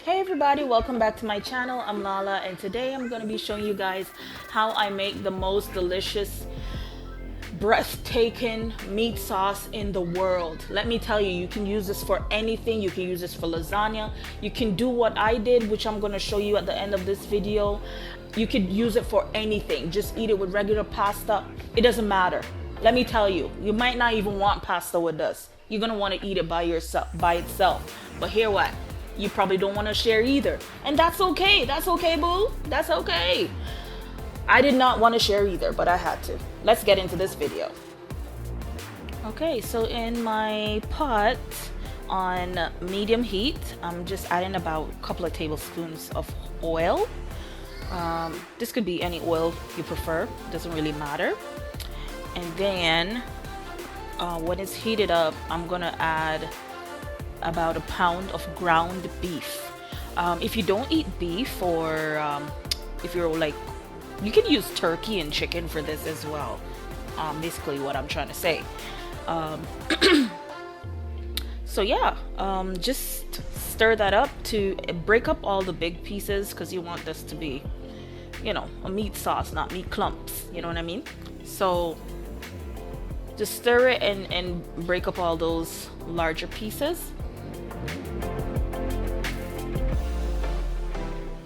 Hey everybody, welcome back to my channel. I'm Lala and today I'm going to be showing you guys how I make the most delicious, breathtaking meat sauce in the world. Let me tell you, you can use this for anything. You can use this for lasagna. You can do what I did, which I'm going to show you at the end of this video. You could use it for anything. Just eat it with regular pasta. It doesn't matter. Let me tell you, you might not even want pasta with this. You're going to want to eat it by itself. But here what? You probably don't want to share either. And that's okay. That's okay, boo. That's okay. I did not want to share either, but I had to. Let's get into this video. Okay, so in my pot on medium heat, I'm just adding about a couple of tablespoons of oil. This could be any oil you prefer. Doesn't really matter. And then when it's heated up, I'm gonna add about a pound of ground beef. If you don't eat beef, or if you're like, you can use turkey and chicken for this as well. Basically what I'm trying to say. So yeah, just stir that up to break up all the big pieces, because you want this to be, you know, a meat sauce, not meat clumps, you know what I mean? So just stir it and break up all those larger pieces.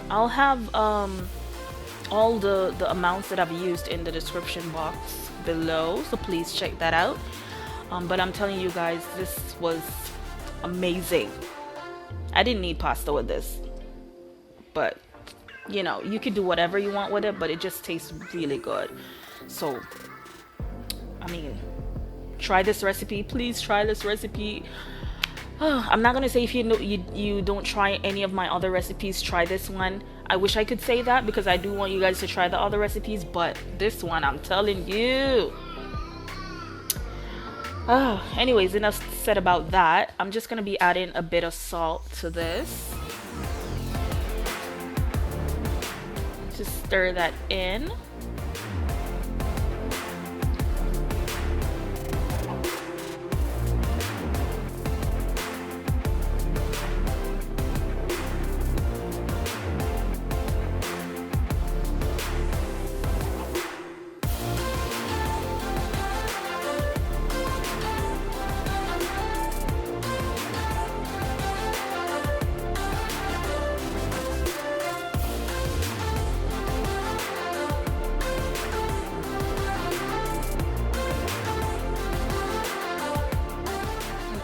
I'll have all the amounts that I've used in the description box below, so please check that out. But I'm telling you guys, this was amazing. I didn't need pasta with this, but you know, you could do whatever you want with it, but it just tastes really good. So I mean, try this recipe. Please try this recipe. I'm not gonna say if you don't try any of my other recipes, try this one. I wish I could say that, because I do want you guys to try the other recipes, but this one, I'm telling you. Anyways, enough said about that. I'm just gonna be adding a bit of salt to this. Just stir that in.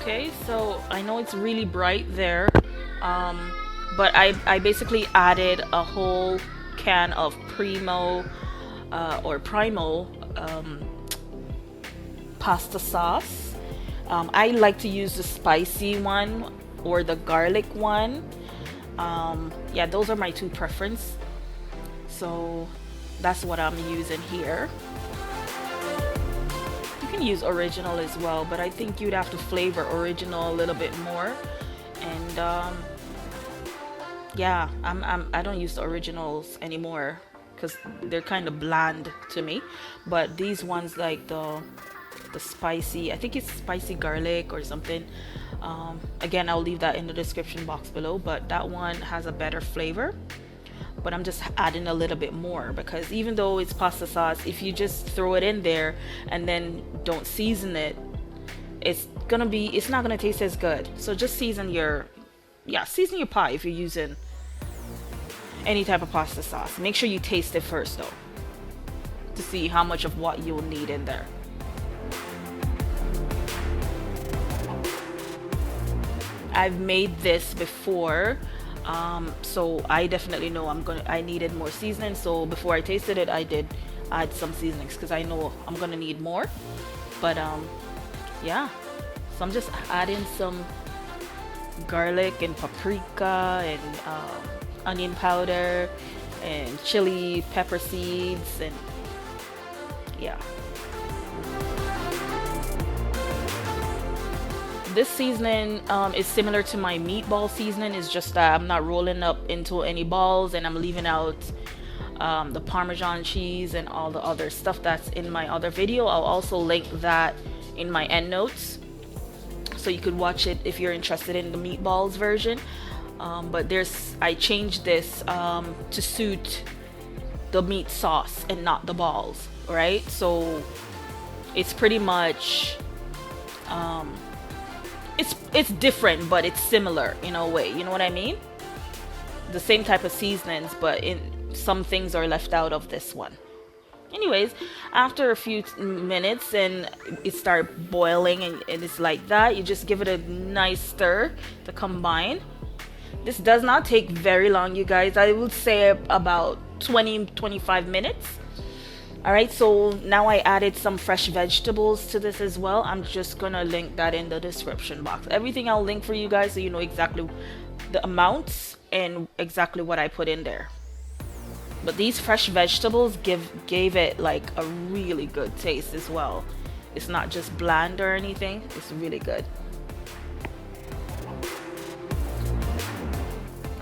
Okay, so I know it's really bright there, but I basically added a whole can of Primo pasta sauce. I like to use the spicy one or the garlic one. Yeah, those are my two preference. So that's what I'm using here. You can use original as well, but I think you'd have to flavor original a little bit more. And yeah, I don't use the originals anymore because they're kind of bland to me. But these ones, like the spicy, I think it's spicy garlic or something. Again, I'll leave that in the description box below, but that one has a better flavor. But I'm just adding a little bit more, because even though it's pasta sauce, if you just throw it in there and then don't season it, it's not gonna taste as good. So just season your pie if you're using any type of pasta sauce. Make sure you taste it first though, to see how much of what you'll need in there. I've made this before, so I definitely know I needed more seasoning. So before I tasted it, I did add some seasonings, because I know I'm gonna need more. But yeah, so I'm just adding some garlic and paprika and onion powder and chili pepper seeds, and yeah. This seasoning is similar to my meatball seasoning. It's just that I'm not rolling up into any balls, and I'm leaving out the Parmesan cheese and all the other stuff that's in my other video. I'll also link that in my end notes, so you could watch it if you're interested in the meatballs version. but I changed this to suit the meat sauce and not the balls, right? So it's pretty much it's different, but it's similar in a way, you know what I mean? The same type of seasonings, but in some things are left out of this one. Anyways, after a few minutes and it start boiling and it's like that, you just give it a nice stir to combine. This does not take very long, you guys. I would say about 20-25 minutes. All right, so now I added some fresh vegetables to this as well. I'm just gonna link that in the description box. Everything I'll link for you guys so you know exactly the amounts and exactly what I put in there. But these fresh vegetables gave it like a really good taste as well. It's not just bland or anything. It's really good.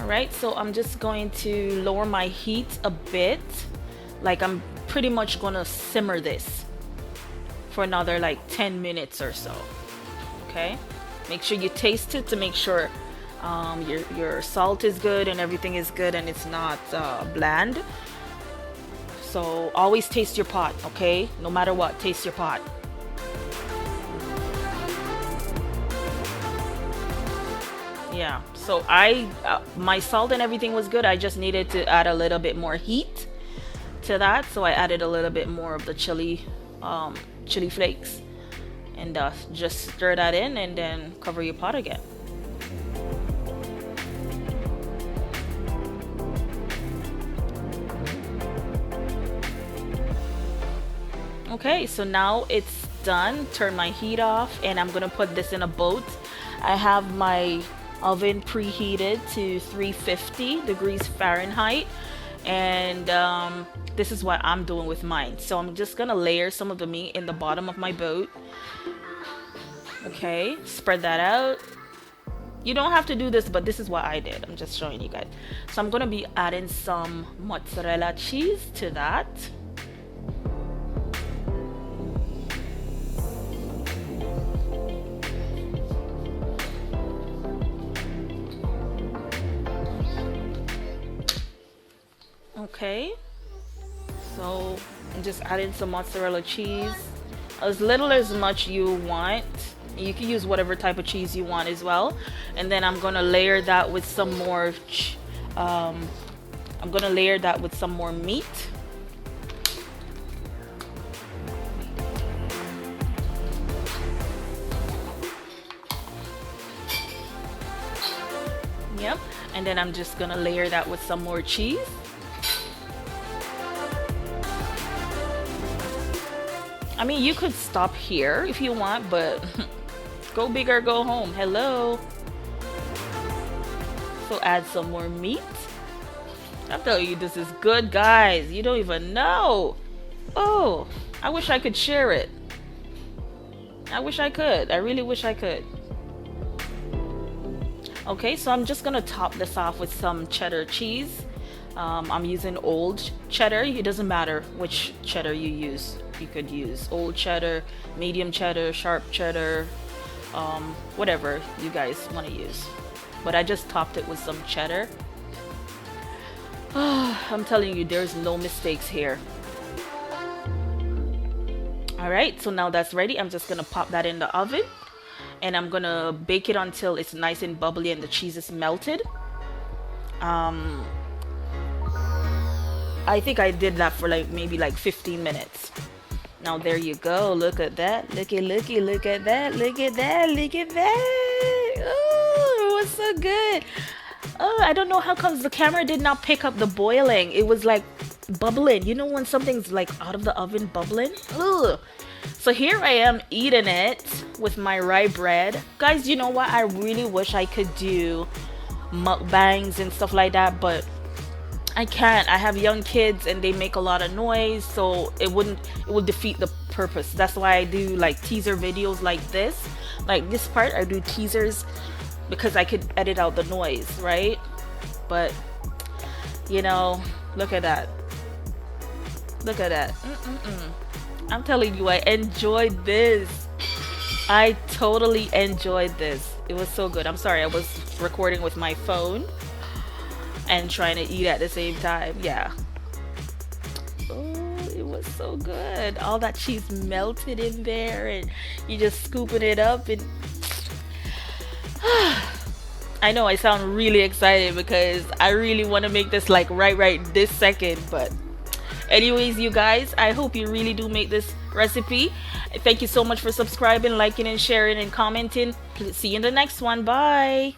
All right, so I'm just going to lower my heat a bit. Like I'm pretty much gonna simmer this for another like 10 minutes or so. Okay, make sure you taste it to make sure your salt is good and everything is good and it's not bland. So always taste your pot, okay? No matter what, taste your pot. Yeah, so my salt and everything was good. I just needed to add a little bit more heat to that, so I added a little bit more of the chili flakes and just stir that in and then cover your pot again. Okay, so now it's done. Turn my heat off and I'm gonna put this in a boat. I have my oven preheated to 350 degrees Fahrenheit, and this is what I'm doing with mine. So I'm just gonna layer some of the meat in the bottom of my boat. Okay, spread that out. You don't have to do this, but this is what I did. I'm just showing you guys. So I'm gonna be adding some mozzarella cheese to that. Okay, so I'm just adding some mozzarella cheese, as little as much you want. You can use whatever type of cheese you want as well. And then I'm gonna layer that with some more meat. Yep, and then I'm just gonna layer that with some more cheese. I mean, you could stop here if you want, but go big or go home. Hello. So add some more meat. I'm telling you, this is good, guys. You don't even know. Oh, I wish I could share it. I wish I could. I really wish I could. Okay, so I'm just gonna top this off with some cheddar cheese. I'm using old cheddar. It doesn't matter which cheddar you use. You could use old cheddar, medium cheddar, sharp cheddar, whatever you guys want to use. But I just topped it with some cheddar. I'm telling you, there's no mistakes here. Alright, so now that's ready. I'm just gonna pop that in the oven and I'm gonna bake it until it's nice and bubbly and the cheese is melted. I think I did that for like maybe like 15 minutes. Now there you go. Look at that. Look at that. Look at that. Look at that. Oh, it was so good. Oh, I don't know how comes the camera did not pick up the boiling. It was like bubbling. You know when something's like out of the oven bubbling? Ugh. So here I am eating it with my rye bread. Guys, you know what? I really wish I could do mukbangs and stuff like that, but I can't. I have young kids and they make a lot of noise, so it would defeat the purpose. That's why I do like teaser videos like this. Like this part, I do teasers because I could edit out the noise, right? But you know, look at that. Look at that. I'm telling you, I enjoyed this. I totally enjoyed this. It was so good. I'm sorry, I was recording with my phone and trying to eat at the same time. Yeah. Oh, it was so good. All that cheese melted in there, and you just scooping it up, and I know I sound really excited because I really want to make this like right this second, but anyways, you guys, I hope you really do make this recipe. Thank you so much for subscribing, liking, and sharing, and commenting. See you in the next one. Bye.